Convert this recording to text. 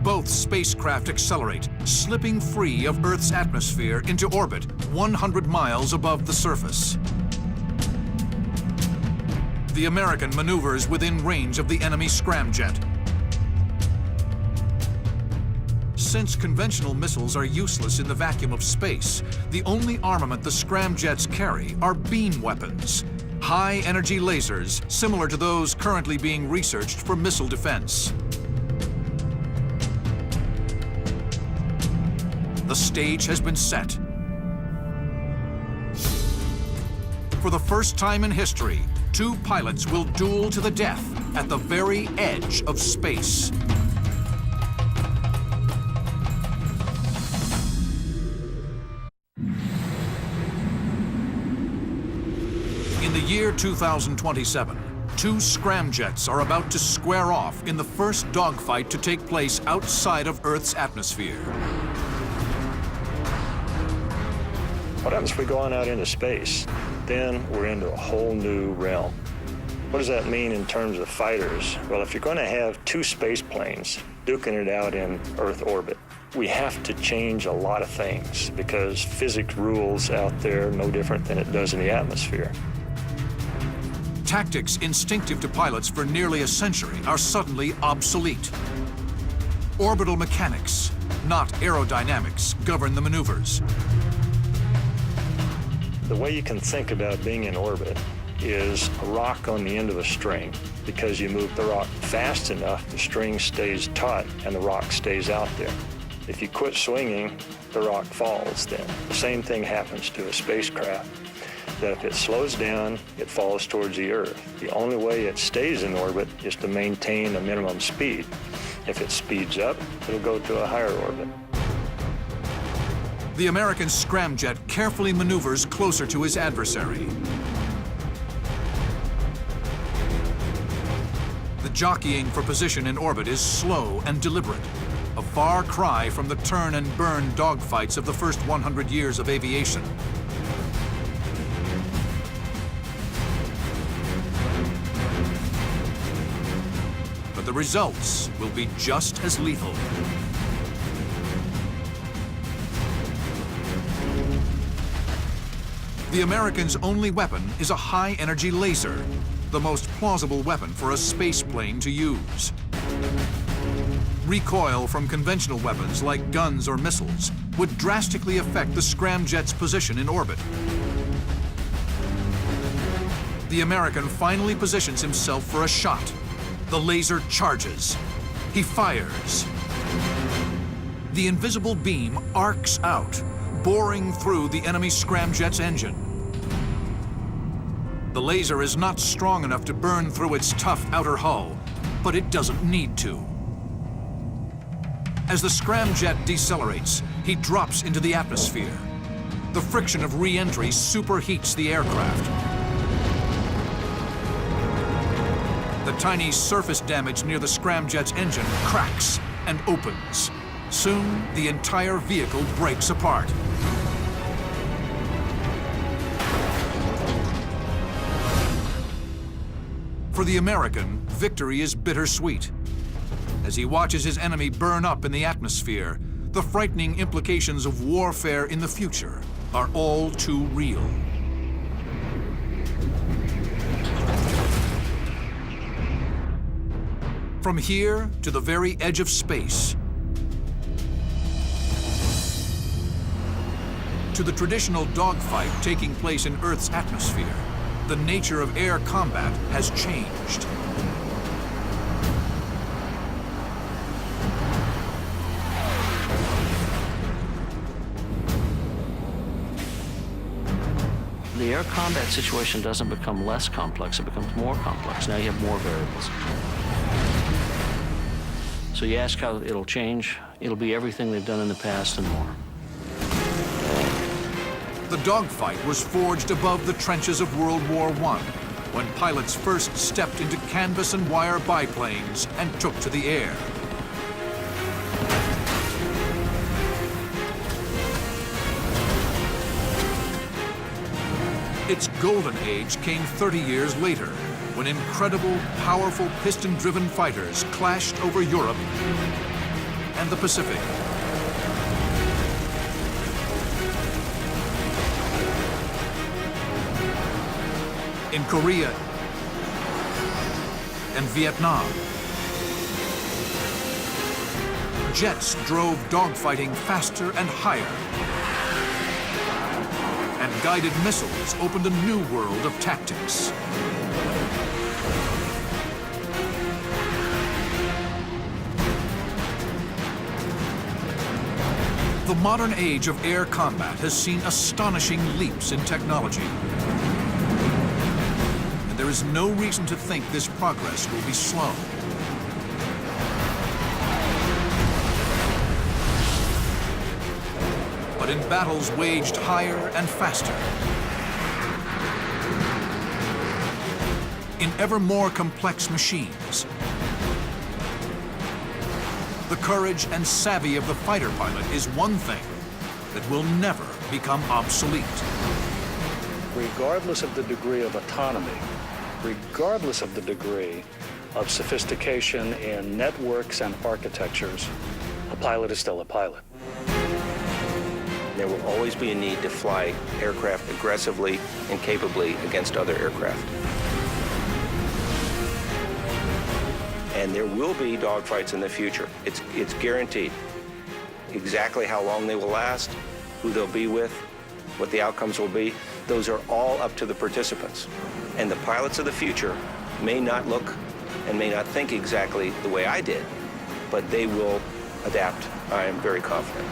Both spacecraft accelerate, slipping free of Earth's atmosphere into orbit 100 miles above the surface. The American maneuvers within range of the enemy scramjet. Since conventional missiles are useless in the vacuum of space, the only armament the scramjets carry are beam weapons, high-energy lasers similar to those currently being researched for missile defense. The stage has been set. For the first time in history, two pilots will duel to the death at the very edge of space. In the year 2027, two scramjets are about to square off in the first dogfight to take place outside of Earth's atmosphere. What happens if we go on out into space? Then we're into a whole new realm. What does that mean in terms of fighters? Well, if you're going to have two space planes duking it out in Earth orbit, we have to change a lot of things because physics rules out there no different than it does in the atmosphere. Tactics instinctive to pilots for nearly a century are suddenly obsolete. Orbital mechanics, not aerodynamics, govern the maneuvers. The way you can think about being in orbit is a rock on the end of a string. Because you move the rock fast enough, the string stays taut and the rock stays out there. If you quit swinging, the rock falls then. The same thing happens to a spacecraft, that if it slows down, it falls towards the Earth. The only way it stays in orbit is to maintain a minimum speed. If it speeds up, it'll go to a higher orbit. The American scramjet carefully maneuvers closer to his adversary. The jockeying for position in orbit is slow and deliberate, a far cry from the turn and burn dogfights of the first 100 years of aviation. But the results will be just as lethal. The Americans' only weapon is a high-energy laser, the most plausible weapon for a space plane to use. Recoil from conventional weapons like guns or missiles would drastically affect the scramjet's position in orbit. The American finally positions himself for a shot. The laser charges. He fires. The invisible beam arcs out, boring through the enemy scramjet's engine. The laser is not strong enough to burn through its tough outer hull, but it doesn't need to. As the scramjet decelerates, he drops into the atmosphere. The friction of re-entry superheats the aircraft. The tiny surface damage near the scramjet's engine cracks and opens. Soon, the entire vehicle breaks apart. For the American, victory is bittersweet. As he watches his enemy burn up in the atmosphere, the frightening implications of warfare in the future are all too real. From here to the very edge of space, to the traditional dogfight taking place in Earth's atmosphere, the nature of air combat has changed. The air combat situation doesn't become less complex, it becomes more complex. Now you have more variables. So you ask how it'll change, it'll be everything they've done in the past and more. The dogfight was forged above the trenches of World War I, when pilots first stepped into canvas and wire biplanes and took to the air. Its golden age came 30 years later, when incredible, powerful piston-driven fighters clashed over Europe and the Pacific. In Korea and Vietnam, jets drove dogfighting faster and higher, and guided missiles opened a new world of tactics. The modern age of air combat has seen astonishing leaps in technology. And there is no reason to think this progress will be slow. But in battles waged higher and faster, in ever more complex machines, the courage and savvy of the fighter pilot is one thing that will never become obsolete. Regardless of the degree of autonomy, regardless of the degree of sophistication in networks and architectures, a pilot is still a pilot. There will always be a need to fly aircraft aggressively and capably against other aircraft. And there will be dogfights in the future. It's guaranteed. Exactly how long they will last, who they'll be with, what the outcomes will be, those are all up to the participants. And the pilots of the future may not look and may not think exactly the way I did, but they will adapt. I am very confident.